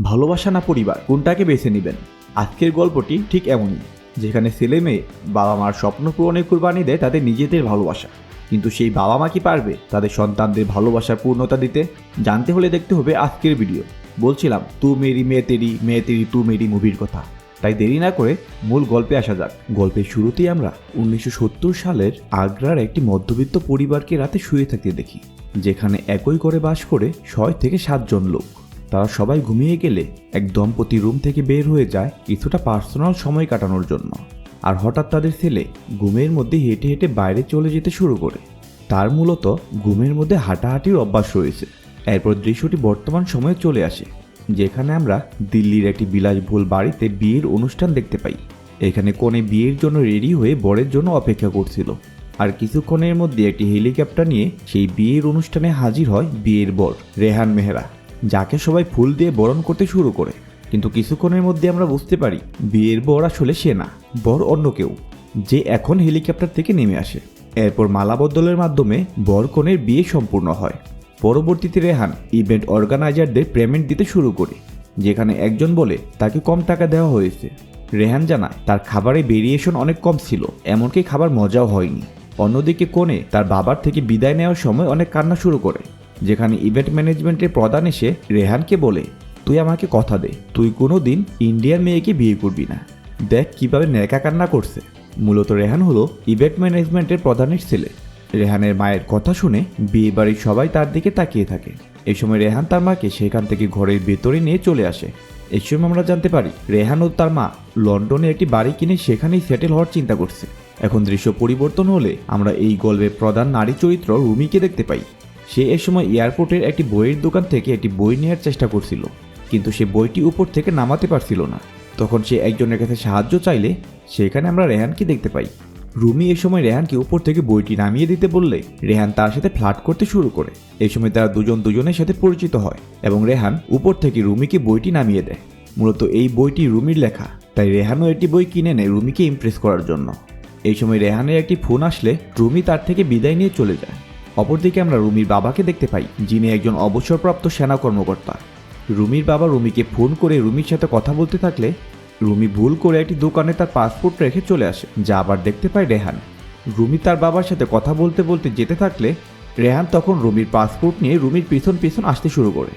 ভালোবাসা না পরিবার, কোনটাকে বেছে নেবেন? আজকের গল্পটি ঠিক এমনই, যেখানে ছেলে মেয়ে বাবা মার স্বপ্ন পূরণে কুরবানি দেয় তাদের নিজেদের ভালোবাসা। কিন্তু সেই বাবা মা কি পারবে তাদের সন্তানদের ভালোবাসার পূর্ণতা দিতে? জানতে হলে দেখতে হবে আজকের ভিডিও। বলছিলাম তু মেরি মে তেরি তু মেরি মুভির কথা। তাই দেরি না করে মূল গল্পে আসা যাক। গল্পের শুরুতেই আমরা 1970 সালের আগ্রার একটি মধ্যবিত্ত পরিবারকে রাতে শুয়ে থাকতে দেখি, যেখানে একই করে বাস করে 6 থেকে 7 জন লোক। তারা সবাই ঘুমিয়ে গেলে এক দম্পতি রুম থেকে বের হয়ে যায় কিছুটা পার্সোনাল সময় কাটানোর জন্য। আর হঠাৎ তাদের ছেলে ঘুমের মধ্যে হেঁটে হেঁটে বাইরে চলে যেতে শুরু করে। তার মূলত ঘুমের মধ্যে হাঁটাহাঁটির অভ্যাস রয়েছে। এরপর দৃশ্যটি বর্তমান সময়ে চলে আসে, যেখানে আমরা দিল্লির একটি বিলাসবহুল বাড়িতে বিয়ের অনুষ্ঠান দেখতে পাই। এখানে কনে বিয়ের জন্য রেডি হয়ে বরের জন্য অপেক্ষা করছিল। আর কিছুক্ষণের মধ্যে একটি হেলিকপ্টার নিয়ে সেই বিয়ের অনুষ্ঠানে হাজির হয় বিয়ের বর রেহান মেহরা, যাকে সবাই ফুল দিয়ে বরণ করতে শুরু করে। কিন্তু কিছুক্ষণের মধ্যে আমরা বুঝতে পারি বিয়ের বর আসলে সে না, বর অন্য কেউ, যে এখন হেলিকপ্টার থেকে নেমে আসে। এরপর মালা বদলের মাধ্যমে বর কনের বিয়ে সম্পূর্ণ হয়। পরবর্তীতে রেহান ইভেন্ট অর্গানাইজারদের পেমেন্ট দিতে শুরু করে, যেখানে একজন বলে তাকে কম টাকা দেওয়া হয়েছে। রেহান জানায় তার খাবারে ভেরিয়েশন অনেক কম ছিল, এমনকি খাবার মজাও হয়নি। অন্যদিকে কনে তার বাবার থেকে বিদায় নেওয়ার সময় অনেক কান্না শুরু করে, যেখানে ইভেন্ট ম্যানেজমেন্টের প্রধান এসে রেহানকে বলে, তুই আমাকে কথা দে, তুই কোনো দিন ইন্ডিয়ান মেয়েকে বিয়ে করবি না। দেখ কিভাবে নেকা কান্না করছে। মূলত রেহান হলো ইভেন্ট ম্যানেজমেন্টের প্রধানের ছেলে। রেহানের মায়ের কথা শুনে বিয়ে বাড়ির সবাই তার দিকে তাকিয়ে থাকে। এই সময় রেহান তার মাকে সেখান থেকে ঘরের ভেতরে নিয়ে চলে আসে। এই সময় আমরা জানতে পারি রেহান ও তার মা লন্ডনে একটি বাড়ি কিনে সেখানেই সেটেল হওয়ার চিন্তা করছে। এখন দৃশ্য পরিবর্তন হলে আমরা এই গল্পের প্রধান নারী চরিত্র রুমিকে দেখতে পাই। সে এ সময় এয়ারপোর্টের একটি বইয়ের দোকান থেকে একটি বই নেওয়ার চেষ্টা করছিল, কিন্তু সে বইটি উপর থেকে নামাতে পারছিল না। তখন সে একজনের কাছে সাহায্য চাইলে সেখানে আমরা রেহানকে দেখতে পাই। রুমি এ সময় রেহানকে উপর থেকে বইটি নামিয়ে দিতে বললে রেহান তার সাথে ফ্লার্ট করতে শুরু করে। এই সময় তারা দুজন দুজনের সাথে পরিচিত হয় এবং রেহান উপর থেকে রুমিকে বইটি নামিয়ে দেয়। মূলত এই বইটি রুমির লেখা, তাই রেহানও একটি বই কিনে নেয় রুমিকে ইমপ্রেস করার জন্য। এই সময় রেহানের একটি ফোন আসলে রুমি তার থেকে বিদায় নিয়ে চলে যায়। অপরদিকে আমরা রুমির বাবাকে দেখতে পাই, যিনি একজন অবসরপ্রাপ্ত সেনা কর্মকর্তা। রুমির বাবা রুমিকে ফোন করে রুমির সাথে কথা বলতে থাকলে রুমি ভুল করে একটি দোকানে তার পাসপোর্ট রেখে চলে আসে, যা আবার দেখতে পায় রেহান। রুমি তার বাবার সাথে কথা বলতে বলতে যেতে থাকলে রেহান তখন রুমির পাসপোর্ট নিয়ে রুমির পিছন পিছন আসতে শুরু করে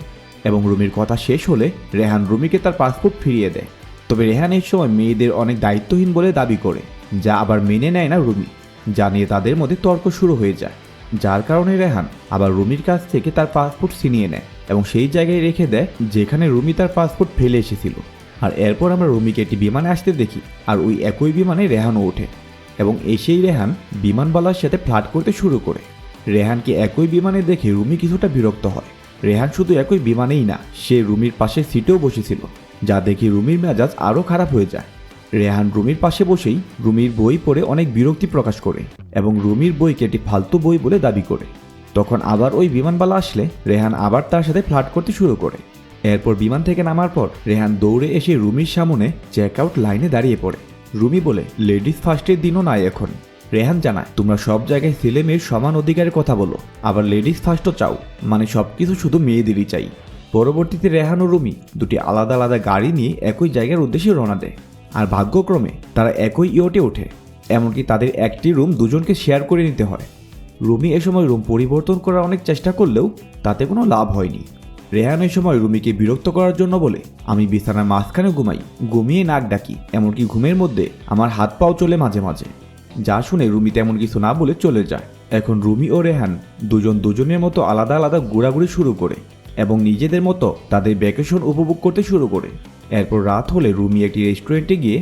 এবং রুমির কথা শেষ হলে রেহান রুমিকে তার পাসপোর্ট ফিরিয়ে দেয়। তবে রেহান এই সময় মেয়েদের অনেক দায়িত্বহীন বলে দাবি করে, যা আবার মেনে নেয় না রুমি, যা নিয়ে তাদের মধ্যে তর্ক শুরু হয়ে যায়। যার কারণে রেহান আবার রুমির কাছ থেকে তার পাসপোর্ট ছিনিয়ে নেয় এবং সেই জায়গায় রেখে দেয় যেখানে রুমি তার পাসপোর্ট ফেলে এসেছিল। আর এরপর আমরা রুমিকে একটি বিমানে আসতে দেখি, আর ওই একই বিমানে রেহানও ওঠে এবং এসেই রেহান বিমানবালার সাথে ফ্লার্ট করতে শুরু করে। রেহানকে একই বিমানে দেখে রুমি কিছুটা বিরক্ত হয়। রেহান শুধু একই বিমানেই না, সে রুমির পাশে সিটেও বসেছিল, যা দেখে রুমির মেজাজ আরও খারাপ হয়ে যায়। রেহান রুমির পাশে বসেই রুমির বই পড়ে অনেক বিরক্তি প্রকাশ করে এবং রুমির বইকে একটি ফালতু বই বলে দাবি করে। তখন আবার ওই বিমানবালা আসলে রেহান আবার তার সাথে ফ্লার্ট করতে শুরু করে। এরপর বিমান থেকে নামার পর রেহান দৌড়ে এসে রুমির সামনে চেক আউট লাইনে দাঁড়িয়ে পড়ে। রুমি বলে, লেডিস ফার্স্টের দিনও নাই এখন। রেহান জানায়, তোমরা সব জায়গায় ছেলে মেয়ের সমান অধিকারের কথা বলো, আবার লেডিস ফার্স্টও চাও, মানে সবকিছু শুধু মেয়েদেরই চাই। পরবর্তীতে রেহান ও রুমি দুটি আলাদা আলাদা গাড়ি নিয়ে একই জায়গার উদ্দেশ্যে রওনা দেয়। আর ভাগ্যক্রমে তারা একই ইয়টে ওঠে, এমনকি তাদের একটি রুম দুজনকে শেয়ার করে নিতে হয়। রুমি এ সময় রুম পরিবর্তন করার অনেক চেষ্টা করলেও তাতে কোনো লাভ হয়নি। রেহান এই সময় রুমিকে বিরক্ত করার জন্য বলে, আমি বিছানার মাঝখানে ঘুমাই, ঘুমিয়ে নাক ডাকি, এমনকি ঘুমের মধ্যে আমার হাত পাও চলে মাঝে মাঝে। যা শুনে রুমি তেমন কিছু না বলে চলে যায়। এখন রুমি ও রেহান দুজন দুজনের মতো আলাদা আলাদা ঘোরাঘুরি শুরু করে এবং নিজেদের মতো তাদের ভ্যাকেশন উপভোগ করতে শুরু করে। এরপর রাত হলে রুমি একটি রেস্টুরেন্টে গিয়ে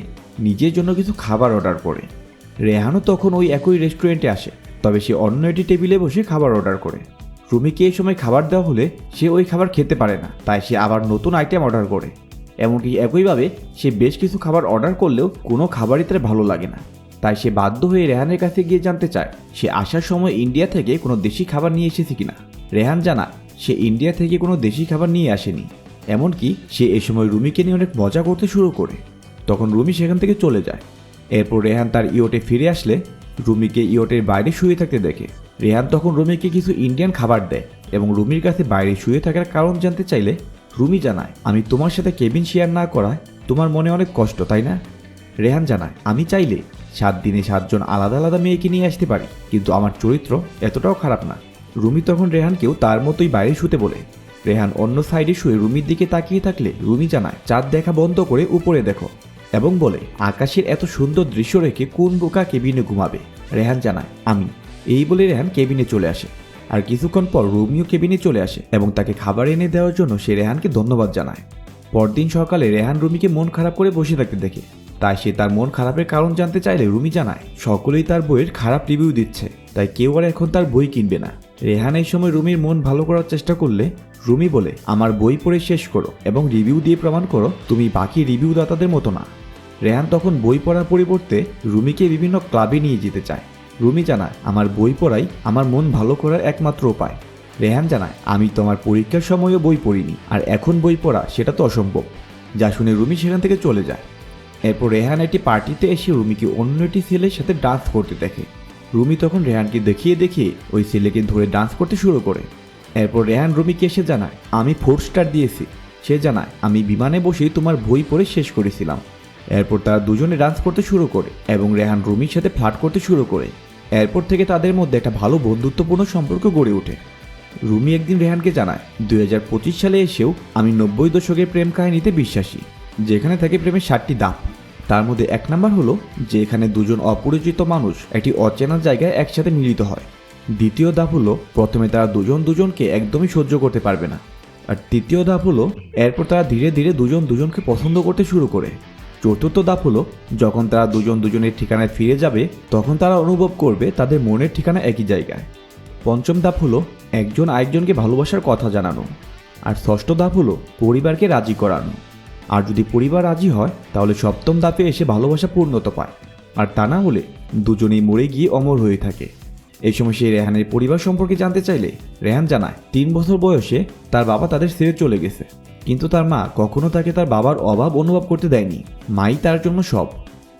নিজের জন্য কিছু খাবার অর্ডার করে। রেহানও তখন ওই একই রেস্টুরেন্টে আসে, তবে সে অন্য একটি টেবিলে বসে খাবার অর্ডার করে। রুমিকে এই সময় খাবার দেওয়া হলে সে ওই খাবার খেতে পারে না, তাই সে আবার নতুন আইটেম অর্ডার করে। এমনকি একইভাবে সে বেশ কিছু খাবার অর্ডার করলেও কোনো খাবারই তার ভালো লাগে না। তাই সে বাধ্য হয়ে রেহানের কাছে গিয়ে জানতে চায় সে আসার সময় ইন্ডিয়া থেকে কোনো দেশি খাবার নিয়ে এসেছে কিনা। রেহান জানা সে ইন্ডিয়া থেকে কোনো দেশি খাবার নিয়ে আসেনি। এমনকি সে এ সময় রুমিকে নিয়ে অনেক মজা করতে শুরু করে। তখন রুমি সেখান থেকে চলে যায়। এরপর রেহান তার ইয়টে ফিরে আসলে রুমিকে ইয়টের বাইরে শুয়ে থাকতে দেখে। রেহান তখন রুমিকে কিছু ইন্ডিয়ান খাবার দেয় এবং রুমির কাছে বাইরে শুয়ে থাকার কারণ জানতে চাইলে রুমি জানায়, আমি তোমার সাথে কেবিন শেয়ার না করায় তোমার মনে অনেক কষ্ট, তাই না? রেহান জানায়, আমি চাইলে 7 দিনে 7 জন আলাদা আলাদা মেয়েকে নিয়ে আসতে পারি, কিন্তু আমার চরিত্র এতটাও খারাপ না। রুমি তখন রেহানকেও তার মতোই বাইরে শুতে বলে। রেহান অন্য সাইডে শুয়ে রুমির দিকে তাকিয়ে থাকলে রুমি জানায়, চাঁদ দেখা বন্ধ করে উপরে দেখো, এবং বলে, আকাশের এত সুন্দর দৃশ্য রেখে কোন বোকা কেবিনে ঘুমাবে? রেহান জানায়, আমি। এই বলে রেহান কেবিনে চলে আসে। আর কিছুক্ষণ পর রুমিও কেবিনে চলে আসে এবং তাকে খাবার এনে দেওয়ার জন্য সে রেহানকে ধন্যবাদ জানায়। পরদিন সকালে রেহান রুমিকে মন খারাপ করে বসে থাকতে দেখে, তাই সে তার মন খারাপের কারণ জানতে চাইলে রুমি জানায়, সকলেই তার বইয়ের খারাপ রিভিউ দিচ্ছে, তাই কেউ আর এখন তার বই কিনবে না। রেহান এই সময় রুমির মন ভালো করার চেষ্টা করলে রুমি বলে, আমার বই পড়ে শেষ করো এবং রিভিউ দিয়ে প্রমাণ করো তুমি বাকি রিভিউ দাতাদের মতো না। রেহান তখন বই পড়ার পরিবর্তে রুমিকে বিভিন্ন ক্লাবে নিয়ে যেতে চায়। রুমি জানায়, আমার বই পড়াই আমার মন ভালো করার একমাত্র উপায়। রেহান জানায়, আমি তোমার পরীক্ষার সময়ও বই পড়িনি, আর এখন বই পড়া সেটা তো অসম্ভব। যা শুনে রুমি সেখান থেকে চলে যায়। এরপর রেহান একটি পার্টিতে এসে রুমিকে অন্য একটি ছেলের সাথে ডান্স করতে দেখে। রুমি তখন রেহানকে দেখিয়ে দেখিয়ে ওই ছেলেকে ধরে ডান্স করতে শুরু করে। এরপর রেহান রুমিকে এসে জানায়, আমি 4 স্টার দিয়েছি। সে জানায়, আমি বিমানে বসেই তোমার বই পড়ে শেষ করেছিলাম। এরপর তারা দুজনে ডান্স করতে শুরু করে এবং রেহান রুমির সাথে ফ্লার্ট করতে শুরু করে। এরপর থেকে তাদের মধ্যে একটা ভালো বন্ধুত্বপূর্ণ সম্পর্ক গড়ে ওঠে। রুমি একদিন রেহানকে জানায়, 2025 সালে এসেও আমি 90 দশকের প্রেম কাহিনীতে বিশ্বাসী, যেখানে থাকে প্রেমের 7টি ধাপ। তার মধ্যে 1 নাম্বার হলো যে এখানে দুজন অপরিচিত মানুষ একটি অচেনা জায়গায় একসাথে মিলিত হয়। দ্বিতীয় ধাপ হলো প্রথমে তারা দুজন দুজনকে একদমই সহ্য করতে পারবে না। আর তৃতীয় ধাপ হলো এরপর তারা ধীরে ধীরে দুজন দুজনকে পছন্দ করতে শুরু করে। চতুর্থ ধাপ হলো যখন তারা দুজন দুজনের ঠিকানায় ফিরে যাবে তখন তারা অনুভব করবে তাদের মনের ঠিকানা একই জায়গায়। পঞ্চম ধাপ হলো একজন আরেকজনকে ভালোবাসার কথা জানানো। আর ষষ্ঠ ধাপ হলো পরিবারকে রাজি করানো। আর যদি পরিবার রাজি হয় তাহলে সপ্তম ধাপে এসে ভালোবাসা পূর্ণতা পায়, আর তা না হলে দুজনেই মরে গিয়ে অমর হয়ে থাকে। এই সময় সে রেহানের পরিবার সম্পর্কে জানতে চাইলে রেহান জানায়, 3 বছর বয়সে তার বাবা তাদের ছেড়ে চলে গেছে, কিন্তু তার মা কখনো তাকে তার বাবার অভাব অনুভব করতে দেয়নি। মাই তার জন্য সব।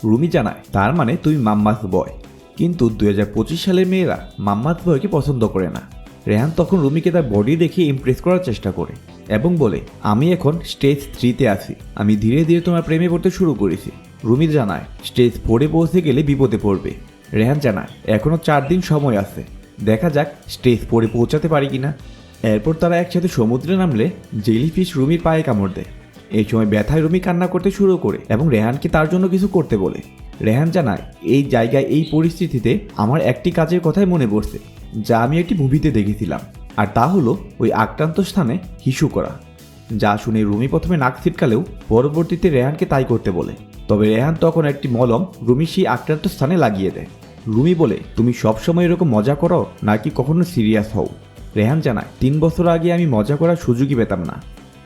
রুমি জানায়, তার মানে তুমি মাম্মাস বয়। কিন্তু 2025 সালের মেয়েরা মাম্মাস বয়কে পছন্দ করে না। রেহান তখন রুমিকে তার বডি দেখে ইমপ্রেস করার চেষ্টা করে এবং বলে, আমি এখন স্টেজ 3-তে আছি, আমি ধীরে ধীরে তোমার প্রেমে পড়তে শুরু করেছি। রুমি জানায়, স্টেজ 4-এ পৌঁছে গেলে বিপদে পড়বে। রেহান জানায়, এখনও 4 দিন সময় আছে, দেখা যাক স্টেজ 4-এ পৌঁছাতে পারি কিনা। এরপর তারা একসাথে সমুদ্রে নামলে জেলিফিশ রুমির পায়ে কামড় দেয়। এই সময় ব্যথায় রুমি কান্না করতে শুরু করে এবং রেহানকে তার জন্য কিছু করতে বলে। রেহান জানায়, এই জায়গায় এই পরিস্থিতিতে আমার একটি কাজের কথাই মনে পড়ছে, যা আমি একটি মুভিতে দেখেছিলাম, আর তা হলো ওই আক্রান্ত স্থানে হিসু করা। যা শুনে রুমি প্রথমে নাক ছিটকালেও পরবর্তীতে রেহানকে তাই করতে বলে। তবে রেহান তখন একটি মলম রুমি সেই আক্রান্ত স্থানে লাগিয়ে দেয়। রুমি বলে, তুমি সবসময় এরকম মজা করো নাকি কখনো সিরিয়াস হও? রেহান জানায়, 3 বছর আগে আমি মজা করার সুযোগই পেতাম না।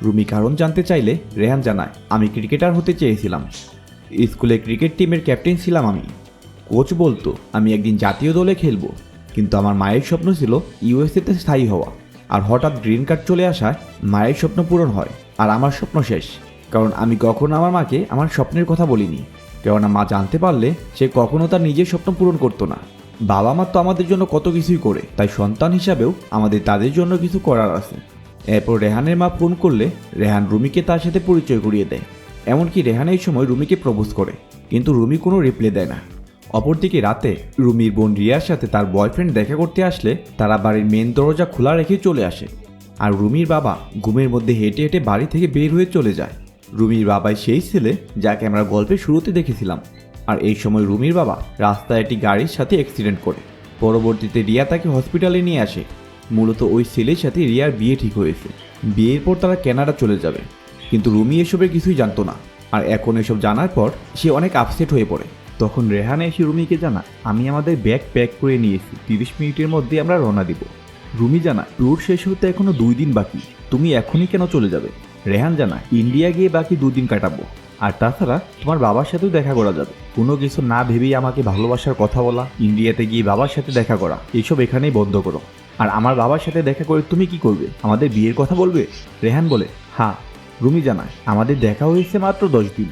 রুমি কারণ জানতে চাইলে রেহান জানায়, আমি ক্রিকেটার হতে চেয়েছিলাম, স্কুলে ক্রিকেট টিমের ক্যাপ্টেন ছিলাম আমি। কোচ বলতো আমি একদিন জাতীয় দলে খেলবো, কিন্তু আমার মায়ের স্বপ্ন ছিল ইউএসএতে স্থায়ী হওয়া। আর হঠাৎ গ্রিন কার্ড চলে আসায় মায়ের স্বপ্ন পূরণ হয়, আর আমার স্বপ্ন শেষ। কারণ আমি কখনো আমার মাকে আমার স্বপ্নের কথা বলিনি, কেননা মা জানতে পারলে সে কখনো তার নিজের স্বপ্ন পূরণ করতো না। বাবা মা তো আমাদের জন্য কত কিছুই করে, তাই সন্তান হিসাবেও আমাদের তাদের জন্য কিছু করার আছে। এরপর রেহানের মা ফোন করলে রেহান রুমিকে তার সাথে পরিচয় করিয়ে দেয়। এমনকি রেহান এই সময় রুমিকে প্রপোজ করে, কিন্তু রুমি কোনো রিপ্লাই দেয় না। অপরদিকে রাতে রুমির বোন রিয়ার সাথে তার বয়ফ্রেন্ড দেখা করতে আসলে তারা বাড়ির মেন দরজা খোলা রেখে চলে আসে। আর রুমির বাবা ঘুমের মধ্যে হেঁটে হেঁটে বাড়ি থেকে বের হয়ে চলে যায়। রুমির বাবাই সেই ছেলে যাকে আমরা গল্পের শুরুতে দেখেছিলাম। আর এই সময় রুমির বাবা রাস্তায় একটি গাড়ির সাথে অ্যাক্সিডেন্ট করে। পরবর্তীতে রিয়া তাকে হসপিটালে নিয়ে আসে। মূলত ওই ছেলের সাথে রিয়ার বিয়ে ঠিক হয়েছে। বিয়ের পর তারা কানাডা চলে যাবে, কিন্তু রুমি এসবের কিছুই জানতো না। আর এখন এসব জানার পর সে অনেক আপসেট হয়ে পড়ে। তখন রেহান এসে রুমিকে জানা, আমি আমাদের ব্যাগ প্যাক করে নিয়েছি, 30 মিনিটের মধ্যে আমরা রওনা দিব। রুমি জানা, ট্যুর শেষ হতে এখনো 2 দিন বাকি, তুমি এখনই কেন চলে যাবে? রেহান জানায়, ইন্ডিয়া গিয়ে বাকি 2 দিন কাটাবো, আর তাছাড়া তোমার বাবার সাথেও দেখা করা যাবে। কোনো কিছু না ভেবেই আমাকে ভালোবাসার কথা বলা, ইন্ডিয়াতে গিয়ে বাবার সাথে দেখা করা, এইসব এখানেই বন্ধ করো। আর আমার বাবার সাথে দেখা করে তুমি কি করবে? আমাদের বিয়ের কথা বলবে? রেহান বলে, হ্যাঁ। রুমি জানায়, আমাদের দেখা হয়েছে মাত্র 10 দিন।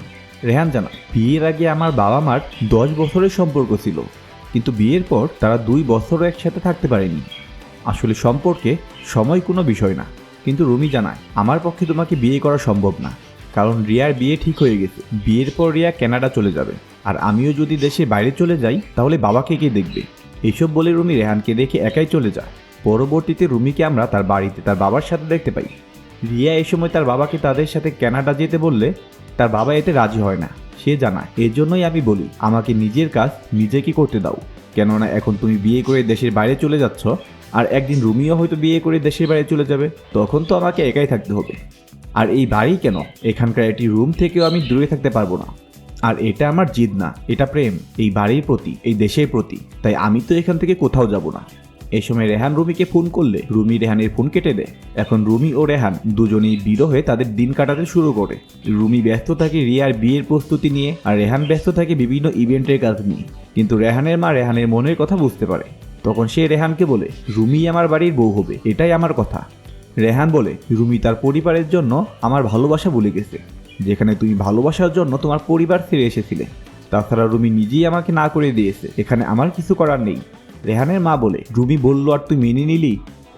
রেহান জানায়, বিয়ের আগে আমার বাবা মার 10 বছরের সম্পর্ক ছিল, কিন্তু বিয়ের পর তারা 2 বছরও একসাথে থাকতে পারেনি। আসলে সম্পর্কে সময় কোনো বিষয় না, কিন্তু রুমি জানায় আমার পক্ষে তোমাকে বিয়ে করা সম্ভব না, কারণ রিয়ার বিয়ে ঠিক হয়ে গেছে। বিয়ের পর রিয়া কানাডা চলে যাবে, আর আমিও যদি দেশের বাইরে চলে যাই তাহলে বাবাকে কে দেখবে। এইসব বলে রুমি রেহানকে দেখে একাই চলে যায়। পরবর্তীতে রুমিকে আমরা তার বাড়িতে তার বাবার সাথে দেখতে পাই। রিয়া এই সময় তার বাবাকে তাদের সাথে কানাডা যেতে বললে তার বাবা এতে রাজি হয় না। সে জানায় এর জন্যই আমি বলি আমাকে নিজের কাজ নিজেকে করতে দাও, কেননা এখন তুমি বিয়ে করে দেশের বাইরে চলে যাচ্ছ, আর একদিন রুমিও হয়তো বিয়ে করে দেশের বাইরে চলে যাবে, তখন তো আমাকে একাই থাকতে হবে। আর এই বাড়ি কেন, এখানকার একটি রুম থেকেও আমি দূরে থাকতে পারবো না। আর এটা আমার জিদ না, এটা প্রেম এই বাড়ির প্রতি, এই দেশের প্রতি, তাই আমি তো এখান থেকে কোথাও যাব না। এই সময় রেহান রুমিকে ফোন করলে রুমি রেহানের ফোন কেটে দেয়। এখন রুমি ও রেহান দুজনেই বিরহ হয়ে তাদের দিন কাটাতে শুরু করে। রুমি ব্যস্ত থাকে রিয়ার বিয়ের প্রস্তুতি নিয়ে, আর রেহান ব্যস্ত থাকে বিভিন্ন ইভেন্টের কাজ নিয়ে। কিন্তু রেহানের মা রেহানের মনের কথা বুঝতে পারে। তখন সে রেহানকে বলে রুমি আমার বাড়ির বউ হবে, এটাই আমার কথা। রেহান বলে রুমি তার পরিবারের জন্য আমার ভালোবাসা ভুলে গেছে, যেখানে তুমি ভালোবাসার জন্য তোমার পরিবার ছেড়ে এসেছিলে। তাছাড়া রুমি নিজেই আমাকে না করে দিয়েছে, এখানে আমার কিছু করার নেই। রেহানের মা বলে রুমি বললো আর তুই মেনে নিলি?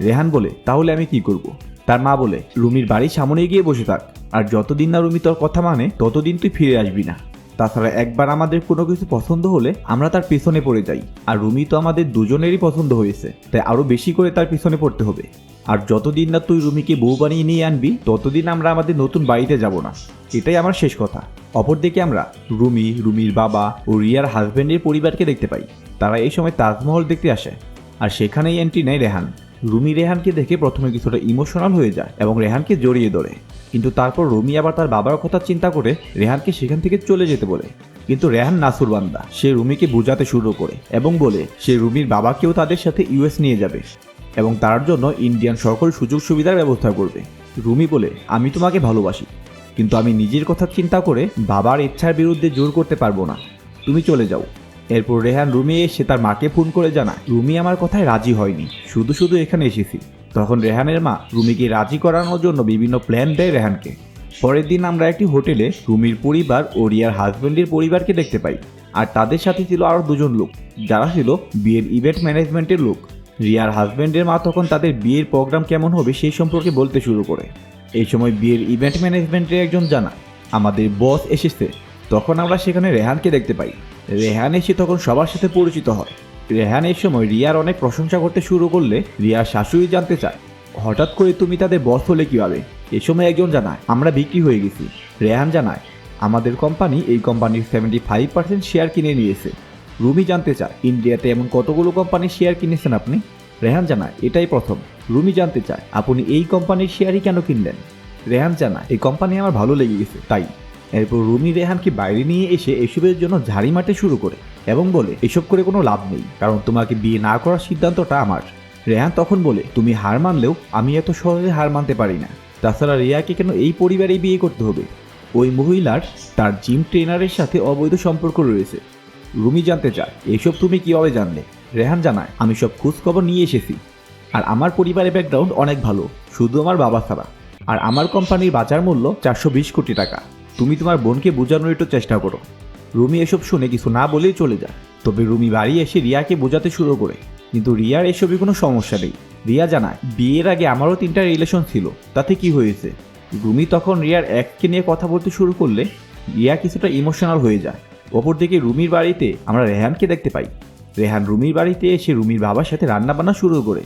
রেহান বলে তাহলে আমি কি করব? তার মা বলে রুমির বাড়ির সামনে গিয়ে বসে থাক, আর যতদিন না রুমি তোর কথা মানে ততদিন তুই ফিরে আসবি না। তাছাড়া একবার আমাদের কোনো কিছু পছন্দ হলে আমরা তার পিছনে পড়ে যাই, আর রুমি তো আমাদের দুজনেরই পছন্দ হয়েছে, তাই আরও বেশি করে তার পিছনে পড়তে হবে। আর যতদিন না তুই রুমিকে বউ বানিয়ে নিয়ে আনবি ততদিন আমরা আমাদের নতুন বাড়িতে যাব না, এটাই আমার শেষ কথা। অপরদিকে আমরা রুমি, রুমির বাবা ও রিয়ার হাজব্যান্ডের পরিবারকে দেখতে পাই। তারা এই সময় তাজমহল দেখতে আসে, আর সেখানেই এন্ট্রি নেয় রেহান। রুমি রেহানকে দেখে প্রথমে কিছুটা ইমোশনাল হয়ে যায় এবং রেহানকে জড়িয়ে ধরে, কিন্তু তারপর রুমি আবার তার বাবার কথা চিন্তা করে রেহানকে সেখান থেকে চলে যেতে বলে। কিন্তু রেহান নাসুরবান্দা, সে রুমিকে বোঝাতে শুরু করে এবং বলে সে রুমির বাবাকেও তাদের সাথে ইউএস নিয়ে যাবে এবং তার জন্য ইন্ডিয়ান সকল সুযোগ সুবিধার ব্যবস্থা করবে। রুমি বলে আমি তোমাকে ভালোবাসি, কিন্তু আমি নিজের কথা চিন্তা করে বাবার ইচ্ছার বিরুদ্ধে জোর করতে পারবো না, তুমি চলে যাও। এরপর রেহান রুমে এসে তার মাকে ফোন করে জানায় রুমি আমার কথায় রাজি হয়নি, শুধু শুধু এখানে এসেছি। তখন রেহানের মা রুমিকে রাজি করানোর জন্য বিভিন্ন প্ল্যান দেয় রেহানকে। পরের দিন আমরা একটি হোটেলে রুমির পরিবার ও রিয়ার হাজব্যান্ডের পরিবারকে দেখতে পাই, আর তাদের সাথে ছিল আরও দুজন লোক যারা ছিল বিয়ের ইভেন্ট ম্যানেজমেন্টের লোক। রিয়ার হাজব্যান্ডের মা তখন তাদের বিয়ের প্রোগ্রাম কেমন হবে সেই সম্পর্কে বলতে শুরু করে। এই সময় বিয়ের ইভেন্ট ম্যানেজমেন্টের একজন জানায় আমাদের বস এসেছে। তখন আমরা সেখানে রেহানকে দেখতে পাই। রেহান এসে তখন সবার সাথে পরিচিত হয়। রেহান এই সময় রিয়ার অনেক প্রশংসা করতে শুরু করলে রিয়ার শাশুড়ি জানতে চায় হঠাৎ করে তুমি তাদের বস হলে কীভাবে। এ সময় একজন জানায় আমরা বিক্রি হয়ে গেছি। রেহান জানায় আমাদের কোম্পানি এই কোম্পানির 75% শেয়ার কিনে নিয়েছে। রুমি জানতে চায় ইন্ডিয়াতে এমন কতগুলো কোম্পানির শেয়ার কিনেছেন আপনি? রেহান জানায় এটাই প্রথম। রুমি জানতে চায় আপনি এই কোম্পানির শেয়ারই কেন কিনলেন? রেহান জানায় এই কোম্পানি আমার ভালো লেগে গেছে তাই। এরপর রুমি রেহানকে বাইরে নিয়ে এসে এসবের জন্য ঝাড়ি মারতে শুরু করে এবং বলে এসব করে কোনো লাভ নেই, কারণ তোমাকে বিয়ে না করার সিদ্ধান্তটা আমার। রেহান তখন বলে তুমি হার মানলেও আমি এত সহজে হার মানতে পারি না। তাছাড়া রিয়াকে কেন এই পরিবারে বিয়ে করতে হবে? ওই মহিলার তার জিম ট্রেনারের সাথে অবৈধ সম্পর্ক রয়েছে। রুমি জানতে চায় এসব তুমি কীভাবে জানলে? রেহান জানায় আমি সব খোঁজখবর নিয়ে এসেছি, আর আমার পরিবারের ব্যাকগ্রাউন্ড অনেক ভালো, শুধু আমার বাবা ছাড়া। আর আমার কোম্পানির বাজার মূল্য 420 কোটি টাকা। তুমি তোমার বোনকে বোঝানোর একটু চেষ্টা করো। রুমি এসব শুনে কিছু না বলেই চলে যায়। তবে রুমি বাড়ি এসে রিয়াকে বোঝাতে শুরু করে, কিন্তু রিয়ার এসবই কোনো সমস্যা নেই। রিয়া জানায় বিয়ের আগে আমারও 3টা রিলেশন ছিল, তাতে কি হয়েছে? রুমি তখন রিয়ার এককে নিয়ে কথা বলতে শুরু করলে রিয়া কিছুটা ইমোশনাল হয়ে যায়। অপরদিকে রুমির বাড়িতে আমরা রেহানকে দেখতে পাই। রেহান রুমির বাড়িতে এসে রুমির বাবার সাথে রান্নাবান্না শুরু করে,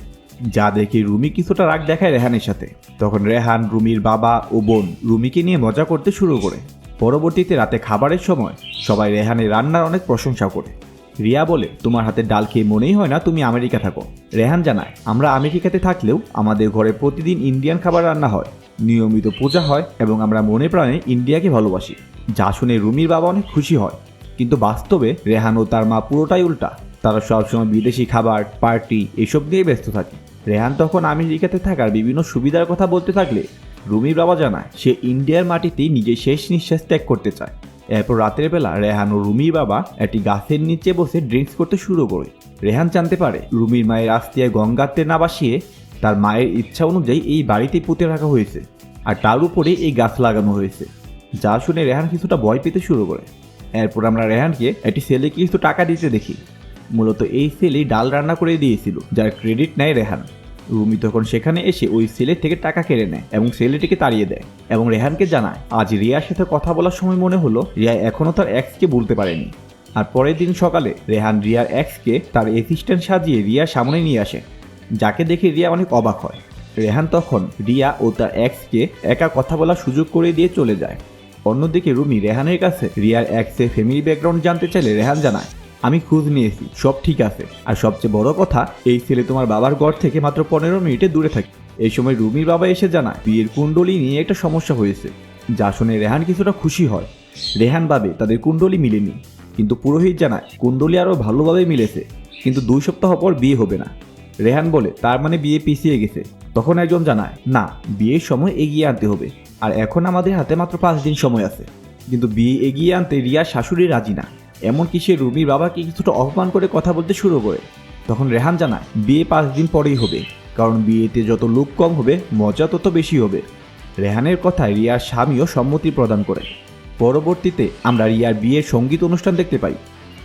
যা দেখে রুমি কিছুটা রাগ দেখায় রেহানের সাথে। তখন রেহান, রুমির বাবা ও বোন রুমিকে নিয়ে মজা করতে শুরু করে। পরবর্তীতে রাতে খাবারের সময় সবাই রেহানের রান্নার অনেক প্রশংসা করে। রিয়া বলে তোমার হাতে ডাল খেয়ে মনেই হয় না তুমি আমেরিকা থাকো। রেহান জানায় আমরা আমেরিকাতে থাকলেও আমাদের ঘরে প্রতিদিন ইন্ডিয়ান খাবার রান্না হয়, নিয়মিত পূজা হয় এবং আমরা মনে প্রাণে ইন্ডিয়াকে ভালোবাসি। যা শুনে রুমির বাবা অনেক খুশি হয়, কিন্তু বাস্তবে রেহান ও তার মা পুরোটাই উল্টা। তারা সবসময় বিদেশি খাবার, পার্টি এসব নিয়ে ব্যস্ত থাকে। রেহান তখন আমেরিকাতে থাকার বিভিন্ন সুবিধার কথা বলতে থাকলে রুমির বাবা জানায় সে ইন্ডিয়ার মাটিতেই নিজের শেষ নিঃশ্বাস ত্যাগ করতে চায়। এরপর রাতের বেলা রেহান ও রুমির বাবা একটি গাছের নিচে বসে ড্রিঙ্কস করতে শুরু করে। রেহান জানতে পারে রুমির মায়ের আস্তিয়ায় গঙ্গাতে না বাসিয়ে তার মায়ের ইচ্ছা অনুযায়ী এই বাড়িতে পুঁতে রাখা হয়েছে, আর তার উপরে এই গাছ লাগানো হয়েছে। যা শুনে রেহান কিছুটা ভয় পেতে শুরু করে। এরপর আমরা রেহানকে একটি ছেলেকে কিছু টাকা দিতে দেখি। মূলত এই ছেলেই ডাল রান্না করে দিয়েছিল, যার ক্রেডিট নেয় রেহান। রুমি তখন সেখানে এসে ওই ছেলে থেকে টাকা কেড়ে নেয় এবং ছেলেটিকে তাড়িয়ে দেয় এবং রেহানকে জানায় আজ রিয়ার সাথে কথা বলার সময় মনে হলো রিয়া এখনো তার এক্সকে বলতে পারেনি। আর পরের দিন সকালে রেহান রিয়ার এক্সকে তার অ্যাসিস্ট্যান্ট সাজিয়ে রিয়ার সামনে নিয়ে আসে, যাকে দেখে রিয়া অনেক অবাক হয়। রেহান তখন রিয়া ও তার এক্সকে একা কথা বলার সুযোগ করে দিয়ে চলে যায়। অন্যদিকে রুমি রেহানের কাছে রিয়ার এক্সের ফ্যামিলি ব্যাকগ্রাউন্ড জানতে চাইলে রেহান জানায়, আমি খোঁজ নিয়েছি, সব ঠিক আছে, আর সবচেয়ে বড় কথা এই ছেলে তোমার বাবার ঘর থেকে মাত্র 15 মিনিটে দূরে থাকে। এই সময় রুমির বাবা এসে জানায় বিয়ের কুণ্ডলী নিয়ে একটা সমস্যা হয়েছে, যা শুনে রেহান কিছুটা খুশি হয়। রেহান ভাবে তাদের কুণ্ডলী মিলেনি, কিন্তু পুরোহিত জানায় কুণ্ডলী আরও ভালোভাবে মিলেছে, কিন্তু 2 সপ্তাহ পর বিয়ে হবে না। রেহান বলে তার মানে বিয়ে পিছিয়ে গেছে। তখন একজন জানায় না, বিয়ের সময় এগিয়ে আনতে হবে, আর এখন আমাদের হাতে মাত্র 5 দিন সময় আছে। কিন্তু বিয়ে এগিয়ে আনতে রিয়ার শাশুড়ি রাজি না, এমনকি সে রুমির বাবাকে কিছুটা অপমান করে কথা বলতে শুরু করে। তখন রেহান জানায় বিয়ে 5 দিন পরেই হবে, কারণ বিয়েতে যত লোক কম হবে মজা তত বেশি হবে। রেহানের কথায় রিয়ার স্বামীও সম্মতি প্রদান করে। পরবর্তীতে আমরা রিয়ার বিয়ের সঙ্গীত অনুষ্ঠান দেখতে পাই,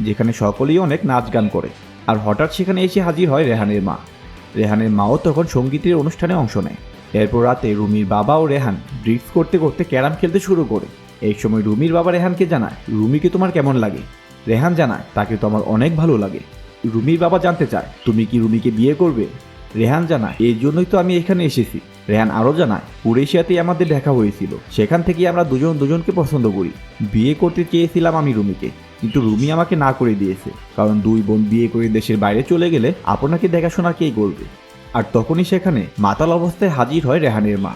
যেখানে সকলেই অনেক নাচ গান করে। আর হঠাৎ সেখানে এসে হাজির হয় রেহানের মা। রেহানের মাও তখন সঙ্গীতের অনুষ্ঠানে অংশ নেয়। এরপর রাতে রুমির বাবা ও রেহান ড্রিঙ্কস করতে করতে ক্যারাম খেলতে শুরু করে। এই সময় রুমির বাবা রেহানকে জানায় রুমিকে তোমার কেমন লাগে? রেহান জানায় তাকে তো আমার অনেক ভালো লাগে। রুমির বাবা জানতে চায় তুমি কি রুমিকে বিয়ে করবে? রেহান জানায় এই জন্যই তো আমি এখানে এসেছি। রেহান আরও জানায় কুরেশিয়াতেই আমাদের দেখা হয়েছিল, সেখান থেকেই আমরা দুজনকে পছন্দ করি। বিয়ে করতে চেয়েছিলাম আমি রুমিকে, কিন্তু রুমি আমাকে না করে দিয়েছে, কারণ 2 বোন বিয়ে করে দেশের বাইরে চলে গেলে আপনাকে দেখাশোনা কে করবে? আর তখনই সেখানে মাতাল অবস্থায় হাজির হয় রেহানের মা।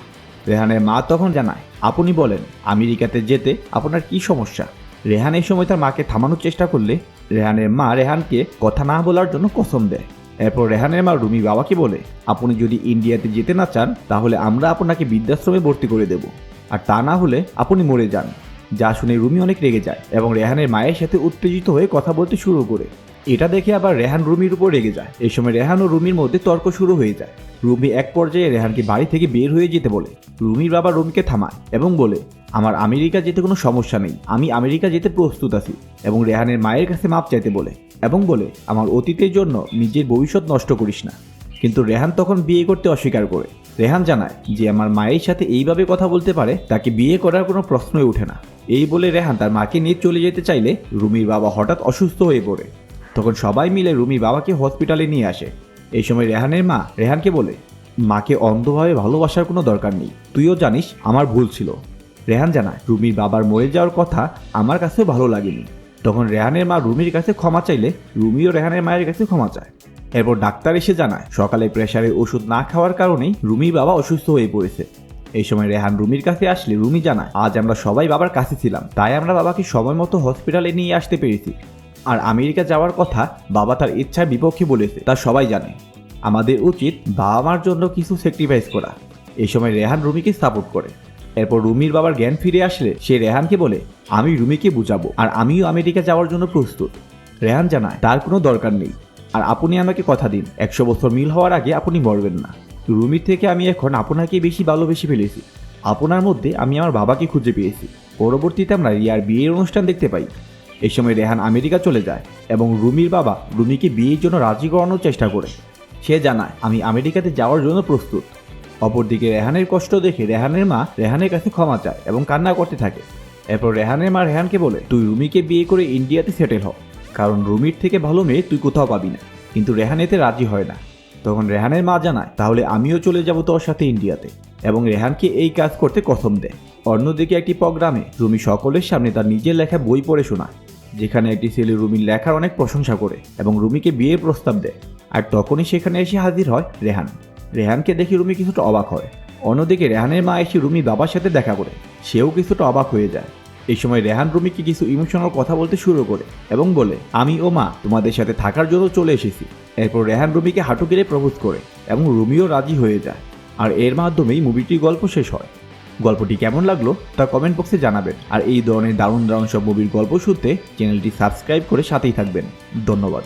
রেহানের মা তখন জানায় আপনি বলেন আমেরিকাতে যেতে আপনার কি সমস্যা? রেহান এই সময় তার মাকে থামানোর চেষ্টা করলে রেহানের মা রেহানকে কথা না বলার জন্য কসম দেয়। এরপর রেহানের মা রুমি বাবাকে বলে আপনি যদি ইন্ডিয়াতে যেতে না চান তাহলে আমরা আপনাকে বৃদ্ধাশ্রমে ভর্তি করে দেব, আর তা না হলে আপনি মরে যান। যা শুনে রুমি অনেক রেগে যায় এবং রেহানের মায়ের সাথে উত্তেজিত হয়ে কথা বলতে শুরু করে। এটা দেখে আবার রেহান রুমির উপর রেগে যায়। এই সময় রেহান ও রুমির মধ্যে তর্ক শুরু হয়ে যায়। রুমি এক পর্যায়ে রেহানকে বাড়ি থেকে বের হয়ে যেতে বলে। রুমির বাবা রুমিকে থামায় এবং বলে আমার আমেরিকা যেতে কোনো সমস্যা নেই, আমি আমেরিকা যেতে প্রস্তুত আছি, এবং রেহানের মায়ের কাছে মাপ চাইতে বলে এবং বলে আমার অতীতের জন্য নিজের ভবিষ্যৎ নষ্ট করিস না। কিন্তু রেহান তখন বিয়ে করতে অস্বীকার করে। রেহান জানায় যে আমার মায়ের সাথে এইভাবে কথা বলতে পারে তাকে বিয়ে করার কোনো প্রশ্নই ওঠে না। এই বলে রেহান তার মাকে নিয়ে চলে যেতে চাইলে রুমির বাবা হঠাৎ অসুস্থ হয়ে পড়ে। তখন সবাই মিলে রুমির বাবাকে হসপিটালে নিয়ে আসে। এই সময় রেহানের মা রেহানকে বলে মাকে অন্ধভাবে ভালোবাসার কোনো দরকার নেই, তুইও জানিস আমার ভুল ছিল। রেহান জানায় রুমির বাবার মরে যাওয়ার কথা আমার কাছেও ভালো লাগেনি। তখন রেহানের মা রুমির কাছে ক্ষমা চাইলে রুমিও রেহানের মায়ের কাছে ক্ষমা চায়। এরপর ডাক্তার এসে জানায় সকালে প্রেশারের ওষুধ না খাওয়ার কারণেই রুমির বাবা অসুস্থ হয়ে পড়েছে। এই সময় রেহান রুমির কাছে আসলে রুমি জানায় আজ আমরা সবাই বাবার কাছে ছিলাম, তাই আমরা বাবাকে সময় মতো হসপিটালে নিয়ে আসতে পেরেছি। আর আমেরিকা যাওয়ার কথা বাবা তার ইচ্ছার বিপক্ষে বলেছে, তা সবাই জানে। আমাদের উচিত বাবা মার জন্য কিছু স্যাক্রিফাইস করা। এই সময় রেহান রুমিকে সাপোর্ট করে। এরপর রুমির বাবার জ্ঞান ফিরে আসলে সে রেহানকে বলে আমি রুমিকে বুঝাবো, আর আমিও আমেরিকা যাওয়ার জন্য প্রস্তুত। রেহান জানায় তার কোনো দরকার নেই, আর আপনি আমাকে কথা দিন 100 বছর মিল হওয়ার আগে আপনি মরবেন না। রুমির থেকে আমি এখন আপনাকে বেশি ভালোবেসে ফেলেছি। আপনার মধ্যে আমি আমার বাবাকে খুঁজে পেয়েছি। পরবর্তীতে আমরা রিয়ার বিয়ের অনুষ্ঠান দেখতে পাই। এই সময় রেহান আমেরিকা চলে যায় এবং রুমির বাবা রুমিকে বিয়ের জন্য রাজি করানোর চেষ্টা করে। সে জানায় আমি আমেরিকাতে যাওয়ার জন্য প্রস্তুত। অপরদিকে রেহানের কষ্ট দেখে রেহানের মা রেহানের কাছে ক্ষমা চায় এবং কান্না করতে থাকে। এরপর রেহানের মা রেহানকে বলে তুই রুমিকে বিয়ে করে ইন্ডিয়াতে সেটেল হ, কারণ রুমির থেকে ভালো মেয়ে তুই কোথাও পাবি না। কিন্তু রেহান এতে রাজি হয় না। তখন রেহানের মা জানায় তাহলে আমিও চলে যাব তোর সাথে ইন্ডিয়াতে, এবং রেহানকে এই কাজ করতে কসম দেয়। অন্যদিকে একটি প্রোগ্রামে রুমি সকলের সামনে তার নিজের লেখা বই পড়ে শোনায়, যেখানে একটি ছেলে রুমির লেখার অনেক প্রশংসা করে এবং রুমিকে বিয়ের প্রস্তাব দেয়। আর তখনই সেখানে এসে হাজির হয় রেহান। রেহানকে দেখে রুমি কিছুটা অবাক হয়। অন্যদিকে রেহানের মা এসে রুমির বাবার সাথে দেখা করে, সেও কিছুটা অবাক হয়ে যায়। এই সময় রেহান রুমিকে কিছু ইমোশনাল কথা বলতে শুরু করে এবং বলে আমি ও মা তোমাদের সাথে থাকার জন্য চলে এসেছি। এরপর রেহান রুমিকে হাঁটু গেড়ে প্রপোজ করে এবং রুমিও রাজি হয়ে যায়। আর এর মাধ্যমেই মুভিটির গল্প শেষ হয়। গল্পটি কেমন লাগলো তা কমেন্ট বক্সে জানাবেন। আর এই ধরনের দারুণ দারুণ সব মুভির গল্প শুনতে চ্যানেলটি সাবস্ক্রাইব করে সাথেই থাকবেন। ধন্যবাদ।